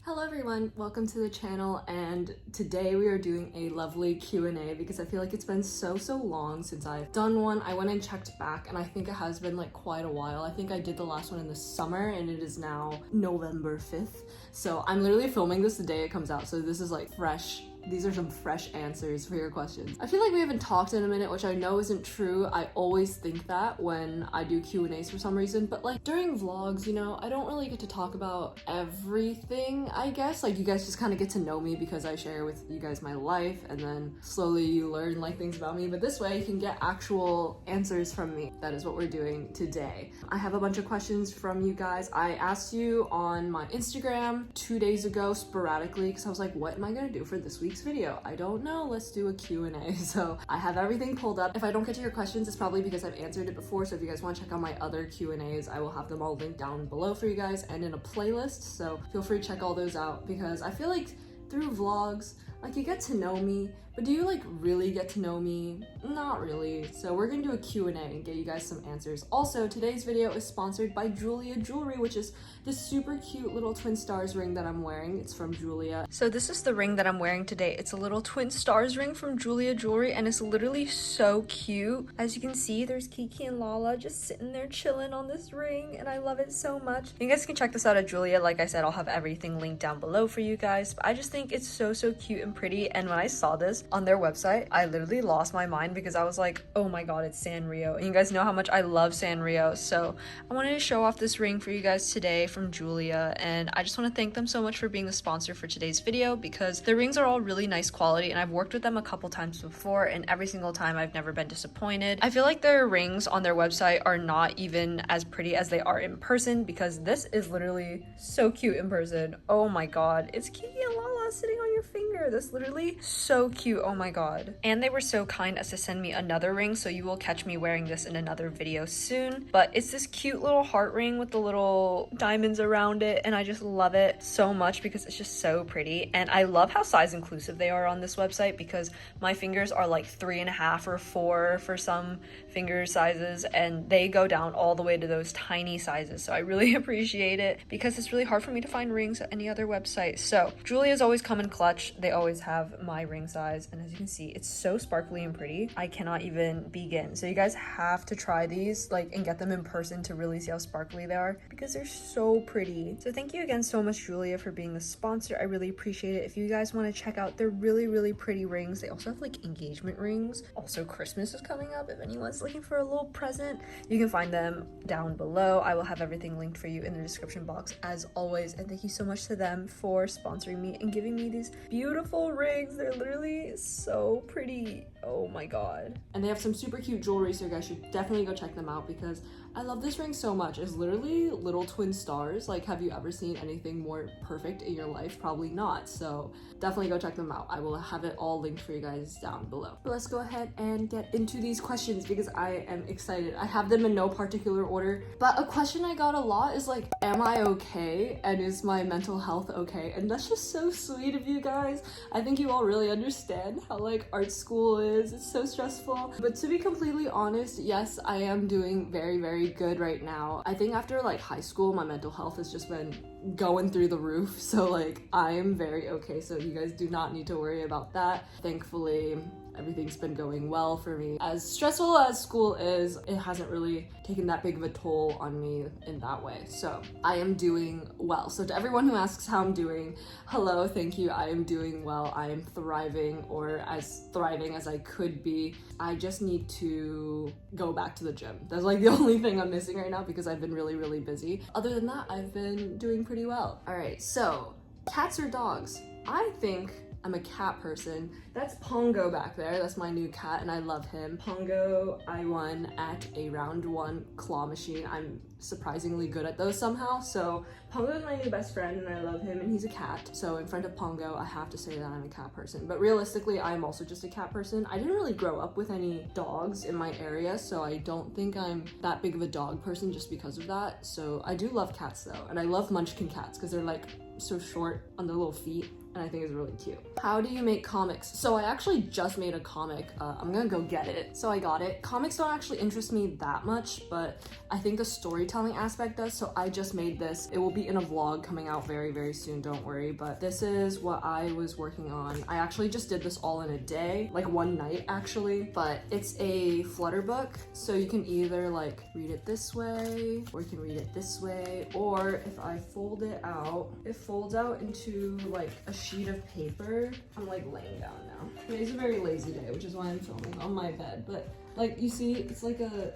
Hello everyone, welcome to the channel, and today we are doing a lovely Q&A because I feel like it's been so long since I've done one. I went and checked back and I think it has been like quite a while. I think I did the last one in the summer and it is now November 5th. So I'm literally filming this the day it comes out, so this is like fresh. These are some fresh answers for your questions. I feel like we haven't talked in a minute, which I know isn't true. I always think that when I do Q&As for some reason, but like during vlogs, you know, I don't really get to talk about everything, I guess. Like you guys just kind of get to know me because I share with you guys my life, and then slowly you learn like things about me, but this way you can get actual answers from me. That is what we're doing today. I have a bunch of questions from you guys. I asked you on my Instagram 2 days ago sporadically because I was like, what am I gonna do for this week's video? I don't know, let's do a Q&A. So I have everything pulled up. If I don't get to your questions, it's probably because I've answered it before, so if you guys want to check out my other Q&As, I will have them all linked down below for you guys and in a playlist, so feel free to check all those out because I feel like through vlogs, like you get to know me, but do you like really get to know me? Not really. So we're gonna do a Q&A and get you guys some answers. Also, today's video is sponsored by Jeulia Jewelry, which is this super cute little twin stars ring that I'm wearing. It's from Jeulia. So this is the ring that I'm wearing today. It's a little twin stars ring from Jeulia Jewelry and it's literally so cute. As you can see, there's Kiki and Lala just sitting there chilling on this ring and I love it so much. You guys can check this out at Jeulia. Like I said, I'll have everything linked down below for you guys. But I just think it's so cute and pretty, and when I saw this on their website, I literally lost my mind because I was like, oh my god, it's Sanrio, and you guys know how much I love Sanrio, so I wanted to show off this ring for you guys today from Jeulia, and I just want to thank them so much for being the sponsor for today's video because the rings are all really nice quality, and I've worked with them a couple times before, and every single time I've never been disappointed. I feel like their rings on their website are not even as pretty as they are in person because this is literally so cute in person. Oh my god, it's Kiki and Lala sitting on your finger. That's literally so cute. Oh my god. And they were so kind as to send me another ring, so you will catch me wearing this in another video soon. But it's this cute little heart ring with the little diamonds around it, and I just love it so much because it's just so pretty. And I love how size inclusive they are on this website because my fingers are like 3.5 or 4 for some finger sizes, and they go down all the way to those tiny sizes. So I really appreciate it because it's really hard for me to find rings at any other website. So Julia's always come in clutch. They always have my ring size, and as you can see, it's so sparkly and pretty. I cannot even begin. So you guys have to try these and get them in person to really see how sparkly they are because they're so pretty. So thank you again so much, Jeulia, for being the sponsor. I really appreciate it. If you guys want to check out their really pretty rings, they also have like engagement rings. Also, Christmas is coming up. If anyone's looking for a little present, you can find them down below. I will have everything linked for you in the description box as always, and thank you so much to them for sponsoring me and giving me these beautiful rings. They're literally so pretty. Oh my god. And they have some super cute jewelry, so you guys should definitely go check them out because I love this ring so much. It's literally little twin stars. Like, have you ever seen anything more perfect in your life? Probably not. So definitely go check them out. I will have it all linked for you guys down below. But let's go ahead and get into these questions because I am excited. I have them in no particular order, but a question I got a lot is like, am I okay? And is my mental health okay? And that's just so sweet of you guys. I think you all really understand how like art school is. It's so stressful. But to be completely honest, yes, I am doing very good right now. I think after like high school, my mental health has just been going through the roof, so like I am very okay, so you guys do not need to worry about that. Thankfully, everything's been going well for me. As stressful as school is, it hasn't really taken that big of a toll on me in that way. So I am doing well. So to everyone who asks how I'm doing, hello, thank you. I am doing well. I am thriving, or as thriving as I could be. I just need to go back to the gym. That's like the only thing I'm missing right now because I've been really busy. Other than that, I've been doing pretty well. All right, so cats or dogs? I think I'm a cat person. That's Pongo back there. That's my new cat and I love him. Pongo, I won at a round 1 claw machine. I'm surprisingly good at those somehow. So Pongo is my new best friend and I love him, and he's a cat. So in front of Pongo, I have to say that I'm a cat person. But realistically, I'm also just a cat person. I didn't really grow up with any dogs in my area, so I don't think I'm that big of a dog person just because of that. So I do love cats though. And I love munchkin cats because they're like so short on the little feet, and I think it's really cute. How do you make comics? So I actually just made a comic. I'm gonna go get it. So I got it. Comics don't actually interest me that much, but I think the storytelling aspect does, so I just made this. It will be in a vlog coming out very, very soon, don't worry, but this is what I was working on. I actually just did this all in a day, like one night actually, but it's a flutter book, so you can either like read it this way, or you can read it this way, or if I fold it out, it folds out into like a sheet of paper. I'm like laying down now. Today's a very lazy day, which is why I'm filming on my bed, but like you see, it's like a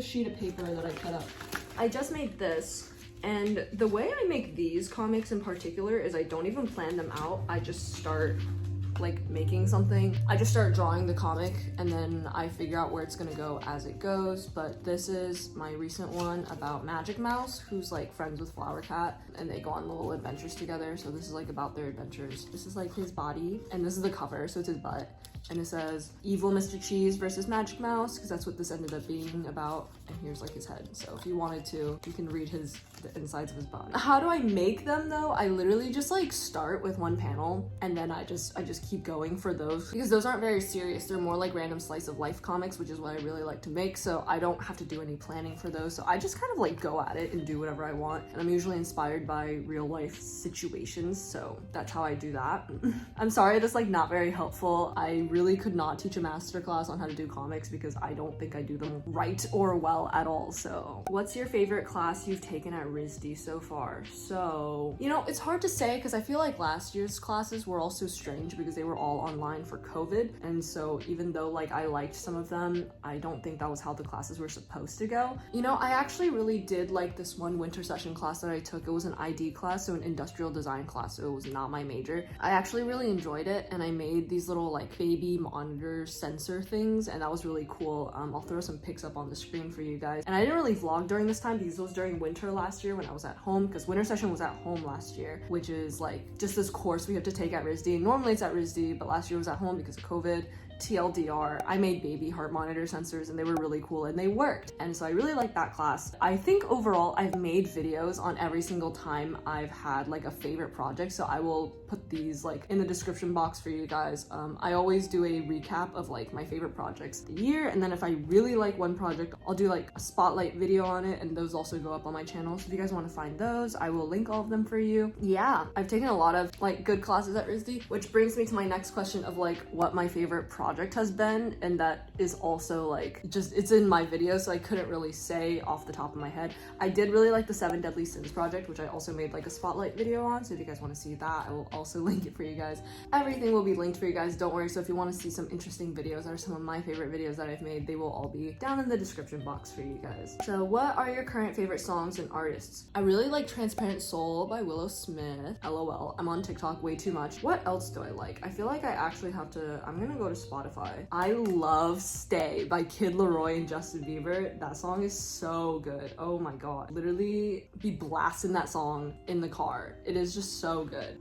sheet of paper that I cut up. I just made this, and the way I make these comics in particular is I don't even plan them out. I just start like making something. I just start drawing the comic and then I figure out where it's gonna go as it goes. But this is my recent one about Magic Mouse, who's like friends with Flower Cat, and they go on little adventures together. So this is like about their adventures. This is like his body, and this is the cover, so it's his butt. And it says Evil Mr. Cheese versus Magic Mouse, because that's what this ended up being about. And here's like his head. So if you wanted to, you can read the insides of his body. How do I make them though? I literally just like start with one panel, and then I just keep going for those, because those aren't very serious. They're more like random slice of life comics, which is what I really like to make. So I don't have to do any planning for those. So I just kind of like go at it and do whatever I want. And I'm usually inspired by real life situations. So that's how I do that. I'm sorry, that's like not very helpful. I really could not teach a masterclass on how to do comics because I don't think I do them right or well at all. So what's your favorite class you've taken at RISD so far? So, you know, it's hard to say because I feel like last year's classes were also strange because they were all online for COVID. And so even though like I liked some of them, I don't think that was how the classes were supposed to go. You know, I actually really did like this one winter session class that I took. It was an ID class, so an industrial design class, so it was not my major. I actually really enjoyed it, and I made these little like baby monitor sensor things, and that was really cool. I'll throw some pics up on the screen for you guys. And I didn't really vlog during this time because it was during winter last year when I was at home, because winter session was at home last year, which is like just this course we have to take at RISD. Normally it's at RISD, but last year was at home because of COVID. TLDR, I made baby heart monitor sensors and they were really cool and they worked. And so I really liked that class. I think overall I've made videos on every single time I've had like a favorite project. So I will put these like in the description box for you guys. I always do a recap of like my favorite projects of the year. And then if I really like one project, I'll do like a spotlight video on it, and those also go up on my channel. So if you guys want to find those, I will link all of them for you. Yeah, I've taken a lot of like good classes at RISD, which brings me to my next question of like what my favorite project has been, and that is also like just it's in my video, so I couldn't really say off the top of my head. I did really like the 7 Deadly Sins project, which I also made like a spotlight video on, so if you guys want to see that, I will also link it for you guys. Everything will be linked for you guys, don't worry. So if you want to see some interesting videos or some of my favorite videos that I've made, they will all be down in the description box for you guys. So what are your current favorite songs and artists? I really like Transparent Soul by Willow Smith. LOL, I'm on TikTok way too much. What else do I like? I feel like I actually have to, I'm gonna go to Spotify. I love Stay by Kid Laroi and Justin Bieber. That song is so good. Oh my god. Literally be blasting that song in the car. It is just so good.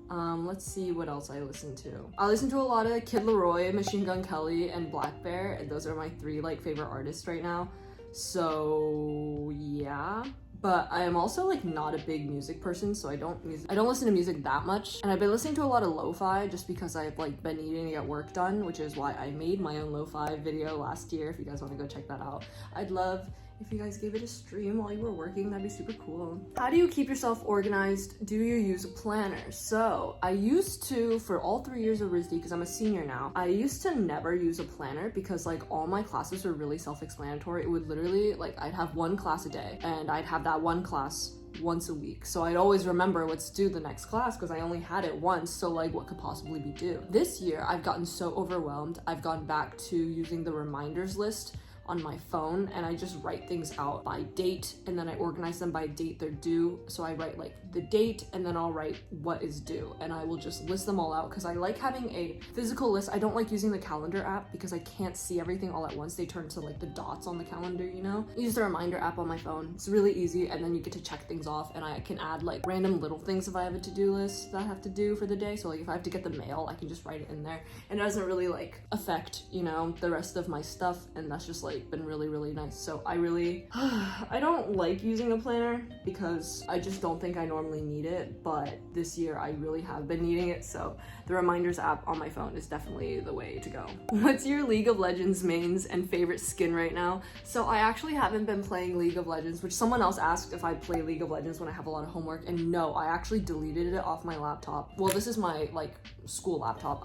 Let's see what else I listen to. I listen to a lot of Kid Laroi, Machine Gun Kelly, and Black Bear, and those are my 3 like favorite artists right now. So yeah. But I am also like not a big music person, so I don't listen to music that much. And I've been listening to a lot of lo-fi just because I've like been needing to get work done, which is why I made my own lo-fi video last year. If you guys want to go check that out, I'd love if you guys gave it a stream while you were working. That'd be super cool. How do you keep yourself organized? Do you use a planner? So I used to, for all 3 years of RISD, because I'm a senior now, I used to never use a planner because like all my classes were really self-explanatory. It would literally like, I'd have one class a day and I'd have that one class once a week, so I'd always remember what's due the next class because I only had it once, so like what could possibly be due. This year I've gotten so overwhelmed, I've gone back to using the reminders list on my phone, and I just write things out by date, and then I organize them by date they're due. So I write like the date, and then I'll write what is due, and I will just list them all out because I like having a physical list. I don't like using the calendar app because I can't see everything all at once. They turn to like the dots on the calendar, you know? I use the reminder app on my phone. It's really easy, and then you get to check things off, and I can add like random little things if I have a to-do list that I have to do for the day. So like if I have to get the mail, I can just write it in there, and it doesn't really like affect, you know, the rest of my stuff, and that's just like like been really nice. So I really I don't like using a planner because I just don't think I normally need it, but this year I really have been needing it, so the reminders app on my phone is definitely the way to go. What's your League of Legends mains and favorite skin right now? So I actually haven't been playing League of Legends, which someone else asked if I play League of Legends when I have a lot of homework, and no, I actually deleted it off my laptop. Well, this is my like school laptop.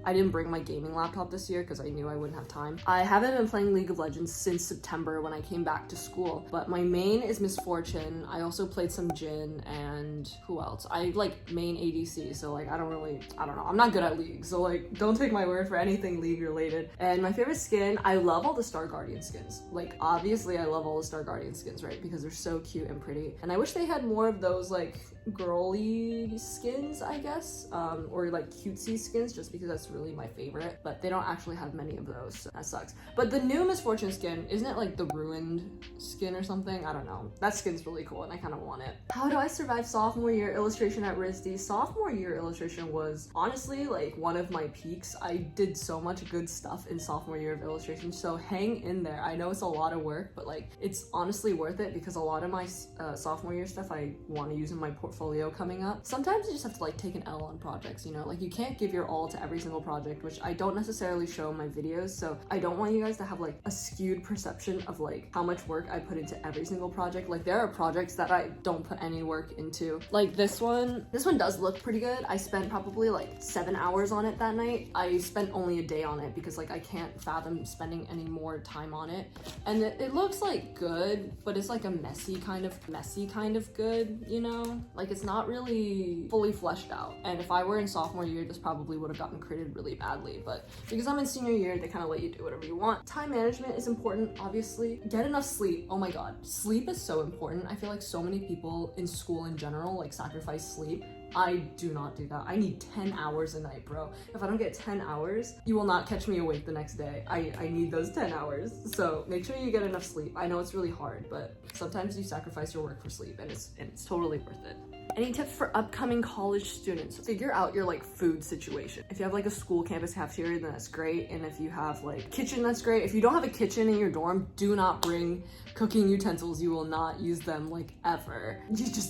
I didn't bring my gaming laptop this year because I knew I wouldn't have time. I haven't been playing League of Legends since September when I came back to school, but my main is Miss Fortune. I also played some Jhin, and who else? I like main ADC, so like I don't know. I'm not good at League, so like don't take my word for anything League related. And my favorite skin, I love all the Star Guardian skins. Like obviously I love all the Star Guardian skins, right? Because they're so cute and pretty. And I wish they had more of those like girly skins, I guess, or like cutesy skins, just because that's really my favorite, but they don't actually have many of those, so that sucks. But the new Miss Fortune skin, isn't it like the ruined skin or something? I don't know. That skin's really cool and I kind of want it. How do I survive sophomore year illustration at RISD? Sophomore year illustration was honestly like one of my peaks. I did so much good stuff in sophomore year of illustration, so hang in there. I know it's a lot of work, but like it's honestly worth it because a lot of my sophomore year stuff I want to use in my portfolio coming up. Sometimes you just have to like take an L on projects, you know, like you can't give your all to every single project, which I don't necessarily show in my videos, so I don't want you guys to have like a skewed perception of like how much work I put into every single project. Like there are projects that I don't put any work into. Like this one does look pretty good. I spent probably like 7 hours on it that night. I spent only a day on it because like I can't fathom spending any more time on it. And it looks like good, but it's like a messy kind of good, you know? Like it's not really fully fleshed out. And if I were in sophomore year, this probably would have gotten critted really badly, but because I'm in senior year, they kind of let you do whatever you want. Time management is important, obviously. Get enough sleep. Oh my god, sleep is so important. I feel like so many people in school in general like sacrifice sleep. I do not do that. I need 10 hours a night, bro. If I don't get 10 hours, you will not catch me awake the next day. I need those 10 hours. So make sure you get enough sleep. I know it's really hard, but sometimes you sacrifice your work for sleep and it's totally worth it. Any tips for upcoming college students? Figure out your like food situation. If you have like a school campus cafeteria, then that's great. And if you have like kitchen, that's great. If you don't have a kitchen in your dorm, do not bring cooking utensils. You will not use them like ever.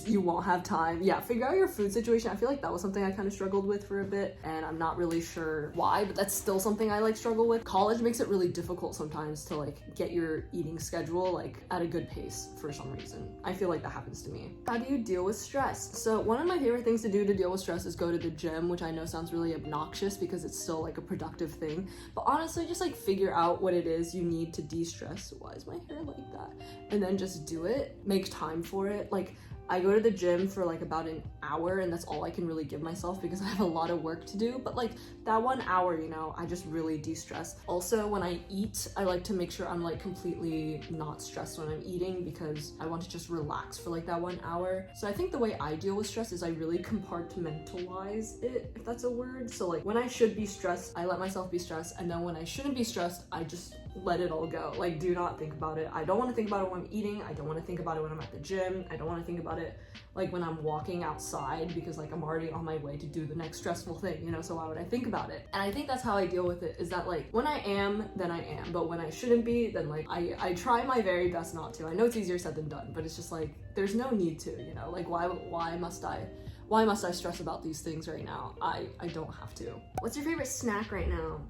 You won't have time. Yeah, figure out your food situation. I feel like that was something I kind of struggled with for a bit, and I'm not really sure why, but that's still something I like struggle with. College makes it really difficult sometimes to like get your eating schedule like at a good pace for some reason. I feel like that happens to me. How do you deal with stress? So one of my favorite things to do to deal with stress is go to the gym, which I know sounds really obnoxious because it's still like a productive thing, but honestly just like figure out what it is you need to de-stress. Why is my hair like that? And then just do it. Make time for it. Like I go to the gym for like about an hour, and that's all I can really give myself because I have a lot of work to do, but like that 1 hour, you know, I just really de-stress. Also, when I eat, I like to make sure I'm like completely not stressed when I'm eating because I want to just relax for like that 1 hour. So I think the way I deal with stress is I really compartmentalize it, if that's a word. So like when I should be stressed, I let myself be stressed, and then when I shouldn't be stressed, I just let it all go. Like do not think about it. I don't want to think about it when I'm eating. I don't want to think about it when I'm at the gym. I don't want to think about it like when I'm walking outside because like I'm already on my way to do the next stressful thing, you know, so why would I think about it? And I think that's how I deal with it, is that like when I am, then I am, but when I shouldn't be, then like I try my very best not to. I know it's easier said than done, but it's just like there's no need to, you know, like why must I stress about these things right now? I don't have to. What's your favorite snack right now?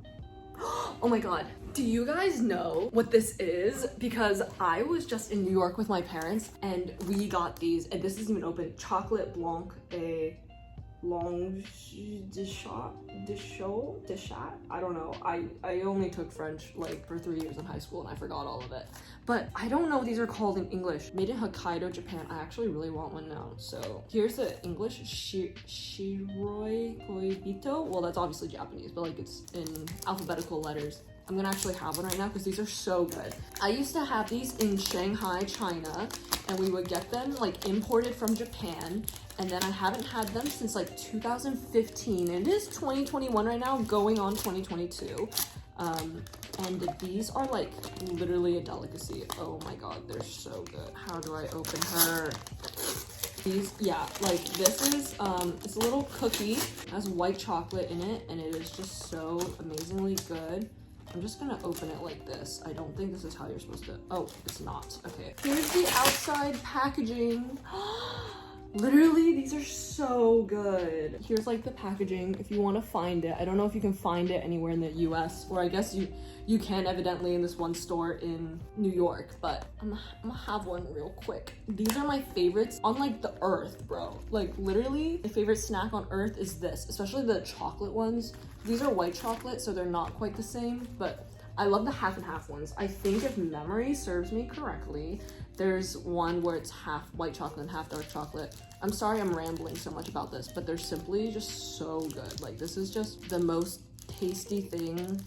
Oh my god, do you guys know what this is? Because I was just in New York with my parents and we got these, and this isn't even open. Chocolate Blanc et Longue de chat. I don't know. I only took French like for 3 years in high school and I forgot all of it. But I don't know what these are called in English. Made in Hokkaido, Japan. I actually really want one now. So here's the English. Shiroi Koibito. Well, that's obviously Japanese, but like it's in alphabetical letters. I'm gonna actually have one right now because these are so good. I used to have these in Shanghai, China, and we would get them like imported from Japan, and then I haven't had them since like 2015, and it is 2021 right now, going on 2022. And these are like literally a delicacy. Oh my god, they're so good. How do I open her? These, yeah, like this is it's a little cookie. It has white chocolate in it, and it is just so amazingly good. I'm just gonna open it like this. I don't think this is how you're supposed to, oh, it's not. Okay, here's the outside packaging. Literally, these are so good. Here's like the packaging if you want to find it. I don't know if you can find it anywhere in the US, or I guess you can evidently in this one store in New York, but I'm gonna have one real quick. These are my favorites on like the earth, bro. Like literally, my favorite snack on earth is this, especially the chocolate ones. These are white chocolate, so they're not quite the same, but I love the half and half ones. I think if memory serves me correctly, there's one where it's half white chocolate and half dark chocolate. I'm sorry I'm rambling so much about this, but they're simply just so good. Like this is just the most tasty thing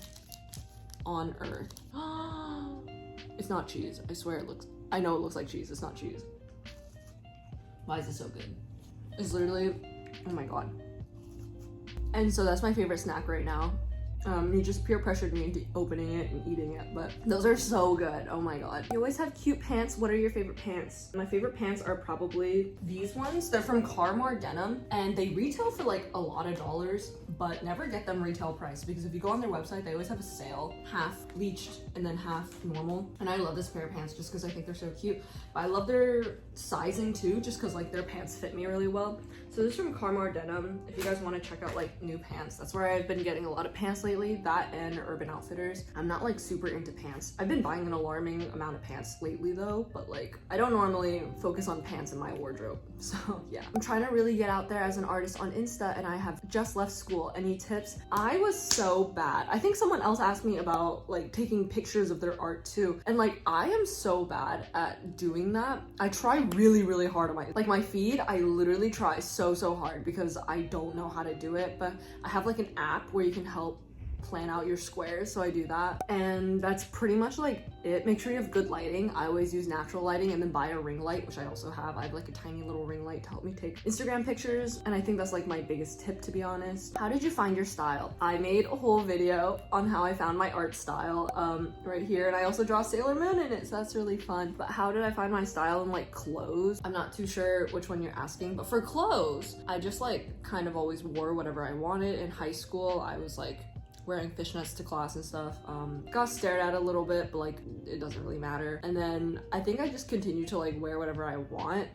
on earth. It's not cheese. I swear it looks, I know it looks like cheese. It's not cheese. Why is it so good? It's literally, oh my God. And so that's my favorite snack right now. You just peer pressured me into opening it and eating it, but those are so good. Oh my God. You always have cute pants. What are your favorite pants? My favorite pants are probably these ones. They're from Carmar Denim and they retail for like a lot of dollars, but never get them retail price because if you go on their website, they always have a sale, half bleached and then half normal. And I love this pair of pants just because I think they're so cute. But I love their sizing too, just because like their pants fit me really well. So this is from Carmar Denim. If you guys want to check out like new pants, that's where I've been getting a lot of pants lately, that and Urban Outfitters. I'm not like super into pants. I've been buying an alarming amount of pants lately though, but like I don't normally focus on pants in my wardrobe. So yeah, I'm trying to really get out there as an artist on Insta and I have just left school. Any tips? I was so bad. I think someone else asked me about like taking pictures of their art too. And like I am so bad at doing that. I try really, really hard on my feed. I literally try so hard because I don't know how to do it, but I have like an app where you can help plan out your squares, so I do that, and that's pretty much like it. Make sure you have good lighting. I always use natural lighting and then buy a ring light, which I also have. I have like a tiny little ring light to help me take Instagram pictures, and I think that's like my biggest tip, to be honest. How did you find your style? I made a whole video on how I found my art style right here, and I also draw Sailor Moon in it, so that's really fun. But how did I find my style in like clothes? I'm not too sure which one you're asking, but for clothes, I just like kind of always wore whatever I wanted. In high school, I was like wearing fishnets to class and stuff. Got stared at a little bit, but like it doesn't really matter. And then I think I just continue to like wear whatever I want.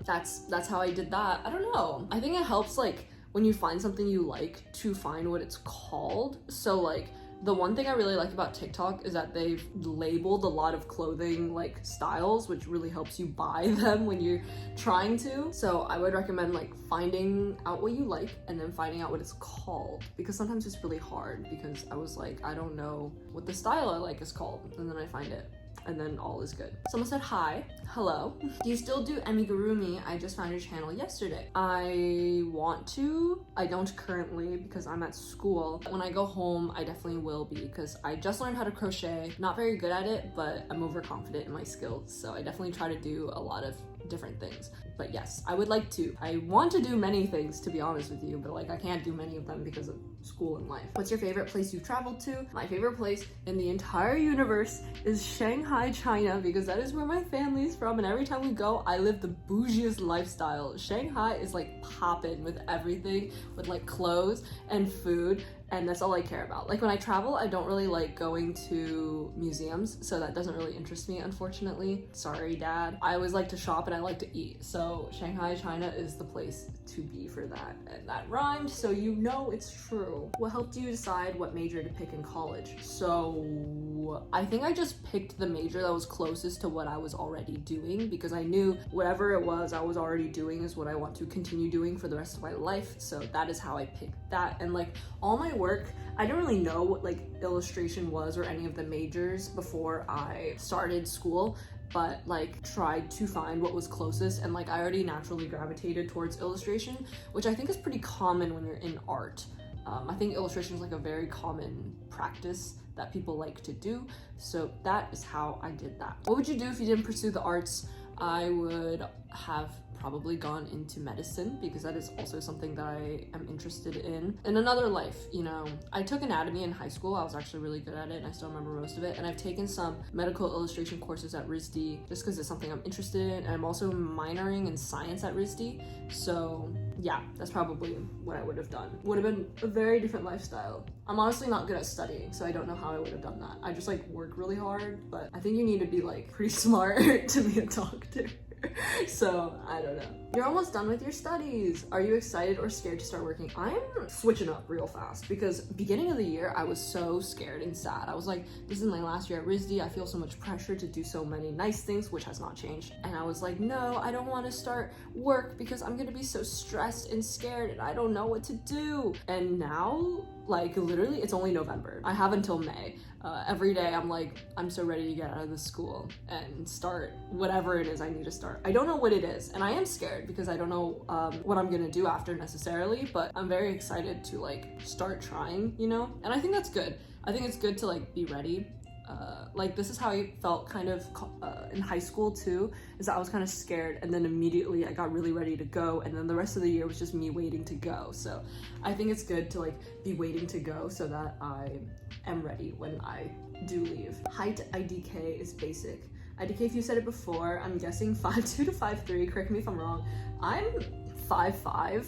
That's how I did that. I don't know. I think it helps like when you find something you like to find what it's called. So like the one thing I really like about TikTok is that they've labeled a lot of clothing like styles, which really helps you buy them when you're trying to. So I would recommend like finding out what you like and then finding out what it's called, because sometimes it's really hard because I was like, I don't know what the style I like is called, and then I find it. And then all is good. Someone said hi. Hello. Do you still do amigurumi? I just found your channel yesterday. I want to. I don't currently because I'm at school. When I go home, I definitely will be, because I just learned how to crochet. Not very good at it, but I'm overconfident in my skills. So I definitely try to do a lot of different things. But yes, I would like to. I want to do many things, to be honest with you, but like I can't do many of them because of school and life. What's your favorite place you've traveled to? My favorite place in the entire universe is Shanghai, China, because that is where my family is from, and every time we go, I live the bougiest lifestyle. Shanghai is like poppin' with everything, with like clothes and food, and that's all I care about. Like when I travel, I don't really like going to museums, so that doesn't really interest me, unfortunately. Sorry, Dad. I always like to shop and I like to eat, so Shanghai, China is the place to be for that. And that rhymed, so you know it's true. What helped you decide what major to pick in college? So I think I just picked the major that was closest to what I was already doing, because I knew whatever it was I was already doing is what I want to continue doing for the rest of my life. So that is how I picked that. And like all my work, I didn't really know what like illustration was or any of the majors before I started school, but like tried to find what was closest, and like I already naturally gravitated towards illustration, which I think is pretty common when you're in art. I think illustration is like a very common practice that people like to do, so that is how I did that. What would you do if you didn't pursue the arts? I would have probably gone into medicine, because that is also something that I am interested in another life. You know, I took anatomy in high school. I was actually really good at it and I still remember most of it, and I've taken some medical illustration courses at RISD just because it's something I'm interested in, and I'm also minoring in science at RISD. So yeah, that's probably what I would have done. Would have been a very different lifestyle. I'm honestly not good at studying, so I don't know how I would have done that. I just like work really hard, but I think you need to be like pretty smart to be a doctor. So I don't know. You're almost done with your studies. Are you excited or scared to start working? I'm switching up real fast because beginning of the year I was so scared and sad. I was like, this is my last year at RISD. I feel so much pressure to do so many nice things, which has not changed. And I was like, no, I don't want to start work because I'm gonna be so stressed and scared and I don't know what to do. And now, like literally, it's only November. I have until May. Every day I'm like, I'm so ready to get out of this school and start whatever it is I need to start. I don't know what it is, and I am scared because I don't know what I'm gonna do after necessarily, but I'm very excited to like start trying, you know? And I think that's good. I think it's good to like be ready. Like this is how I felt kind of in high school too, is that I was kind of scared and then immediately I got really ready to go, and then the rest of the year was just me waiting to go. So I think it's good to like be waiting to go so that I am ready when I do leave. Height IDK is basic. IDK, if you said it before, I'm guessing 5'2" to 5'3", correct me if I'm wrong. I'm 5'5".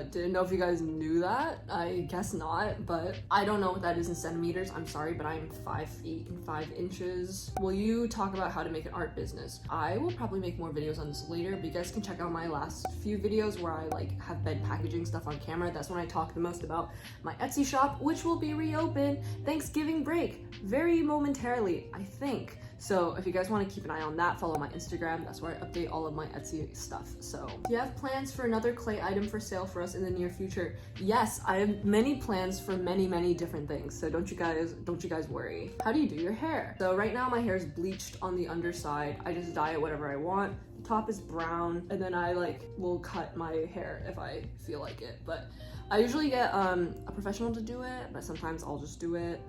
Didn't know if you guys knew that. I guess not, but I don't know what that is in centimeters. I'm sorry, but I'm 5 feet and 5 inches. Will you talk about how to make an art business? I will probably make more videos on this later, but you guys can check out my last few videos where I like have been packaging stuff on camera. That's when I talk the most about my Etsy shop, which will be reopened Thanksgiving break very momentarily, I think. So if you guys want to keep an eye on that, follow my Instagram. That's where I update all of my Etsy stuff. So do you have plans for another clay item for sale for us in the near future? Yes, I have many plans for many different things. So don't you guys worry. How do you do your hair? So right now my hair is bleached on the underside. I just dye it whatever I want. The top is brown, and then I like will cut my hair if I feel like it. But I usually get a professional to do it, but sometimes I'll just do it.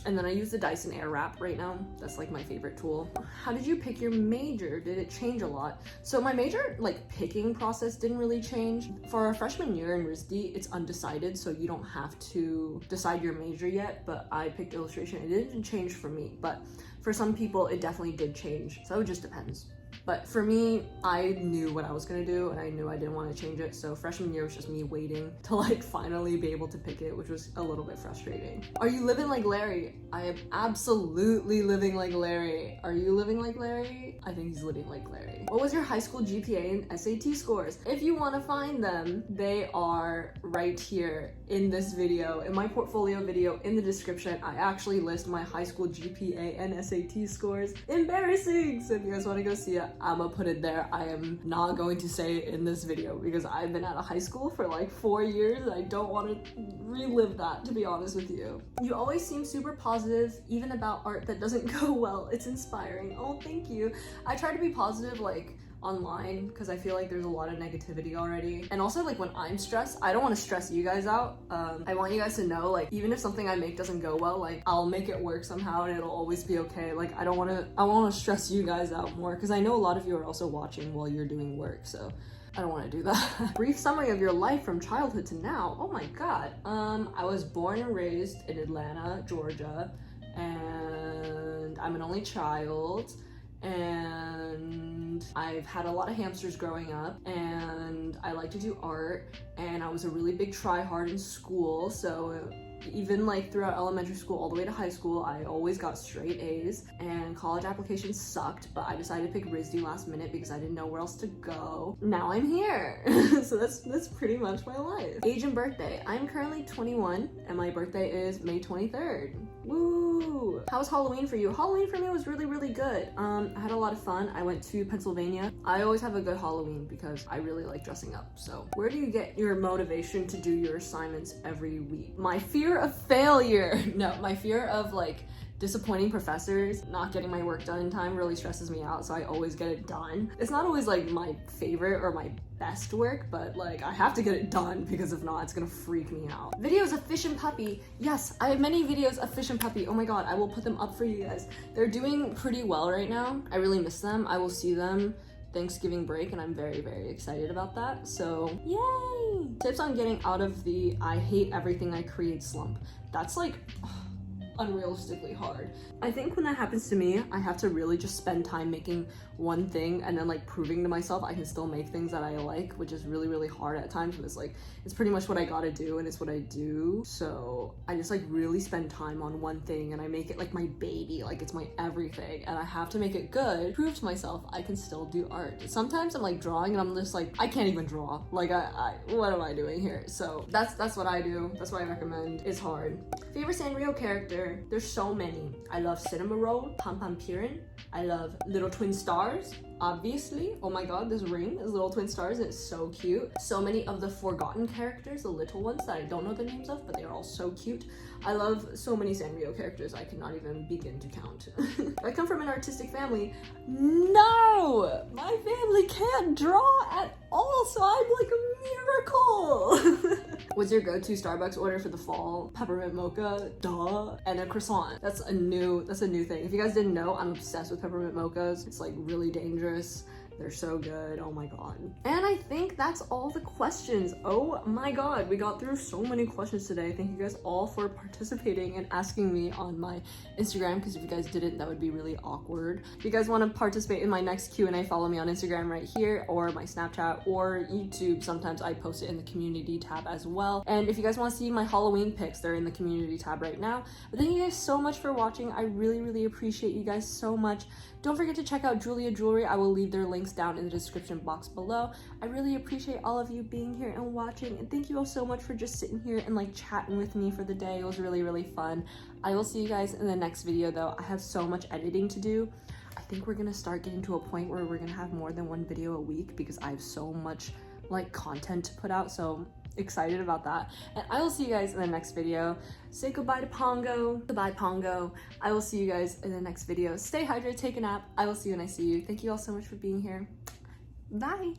And then I use the Dyson Airwrap right now. That's like my favorite tool. How did you pick your major? Did it change a lot? So my major like picking process didn't really change. For our freshman year in RISD, it's undecided, so you don't have to decide your major yet, but I picked illustration. It didn't change for me, but for some people it definitely did change. So it just depends. But for me, I knew what I was gonna do and I knew I didn't want to change it. So freshman year was just me waiting to like finally be able to pick it, which was a little bit frustrating. Are you living like Larry? I am absolutely living like Larry. Are you living like Larry? I think he's living like Larry. What was your high school GPA and SAT scores? If you want to find them, they are right here in this video, in my portfolio video in the description. I actually list my high school GPA and SAT scores. Embarrassing! So if you guys want to go see it, I'ma put it there. I am not going to say it in this video because I've been out of high school for like 4 years. I don't want to relive that, to be honest with you. You always seem super positive, even about art that doesn't go well. It's inspiring. Oh, thank you. I try to be positive like online because I feel like there's a lot of negativity already. And also like when I'm stressed, I don't want to stress you guys out. I want you guys to know like even if something I make doesn't go well, like I'll make it work somehow and it'll always be okay. Like I want to stress you guys out more because I know a lot of you are also watching while you're doing work, so I don't want to do that. Brief summary of your life from childhood to now. Oh my god. I was born and raised in Atlanta, Georgia, and I'm an only child. And I've had a lot of hamsters growing up, and I like to do art, and I was a really big try-hard in school, so even like throughout elementary school all the way to high school, I always got straight A's, and college applications sucked, but I decided to pick RISD last minute because I didn't know where else to go. Now I'm here. So that's pretty much my life. Age and birthday. I'm currently 21 and my birthday is May 23rd. Woo! How was Halloween for you? Halloween for me was really good. I had a lot of fun. I went to Pennsylvania. I always have a good Halloween because I really like dressing up. So where do you get your motivation to do your assignments every week? My fear of failure. No, my fear of like disappointing professors, not getting my work done in time really stresses me out, so I always get it done. It's not always like my favorite or my best work, but like I have to get it done because if not, it's gonna freak me out. Videos of Fish and Puppy. Yes, I have many videos of Fish and Puppy. Oh my god, I will put them up for you guys. They're doing pretty well right now. I really miss them. I will see them Thanksgiving break and I'm very excited about that, so yay! Tips on getting out of the I hate everything I create slump. That's like unrealistically hard. I think when that happens to me, I have to really just spend time making one thing and then like proving to myself I can still make things that I like, which is really, really hard at times, but it's like, it's pretty much what I gotta do and it's what I do. So I just like really spend time on one thing and I make it like my baby, like it's my everything, and I have to make it good, prove to myself I can still do art. Sometimes I'm like drawing and I'm just like, I can't even draw. Like I what am I doing here? So that's what I do. That's what I recommend. It's hard. Favorite Sanrio character? There's so many. I love Cinema Roll, Pam Pam Pirin. I love Little Twin Stars, obviously. Oh my god, this ring is Little Twin Stars and it's so cute. So many of the forgotten characters, the little ones that I don't know the names of, but they are all so cute. I love so many Sanrio characters, I cannot even begin to count. I come from an artistic family. No! My family can't draw at all, so I'm like a miracle! What's your go-to Starbucks order for the fall? Peppermint mocha, duh, and a croissant. That's a new thing. If you guys didn't know, I'm obsessed with peppermint mochas. It's like really dangerous. They're so good, oh my god. And I think that's all the questions. Oh my god, we got through so many questions today. Thank you guys all for participating and asking me on my Instagram, because if you guys didn't, that would be really awkward. If you guys want to participate in my next Q&A, follow me on Instagram right here, or my Snapchat, or YouTube. Sometimes I post it in the community tab as well. And if you guys want to see my Halloween pics, they're in the community tab right now. But thank you guys so much for watching. I really, really appreciate you guys so much. Don't forget to check out Jeulia Jewelry. I will leave their links down in the description box below. I really appreciate all of you being here and watching, and thank you all so much for just sitting here and like chatting with me for the day. It was really, really fun. I will see you guys in the next video though. I have so much editing to do. I think we're gonna start getting to a point where we're gonna have more than one video a week because I have so much like content to put out, so excited about that. And I will see you guys in the next video. Say goodbye to Pongo. Goodbye, Pongo. I will see you guys in the next video. Stay hydrated, take a nap. I will see you when I see you. Thank you all so much for being here. Bye.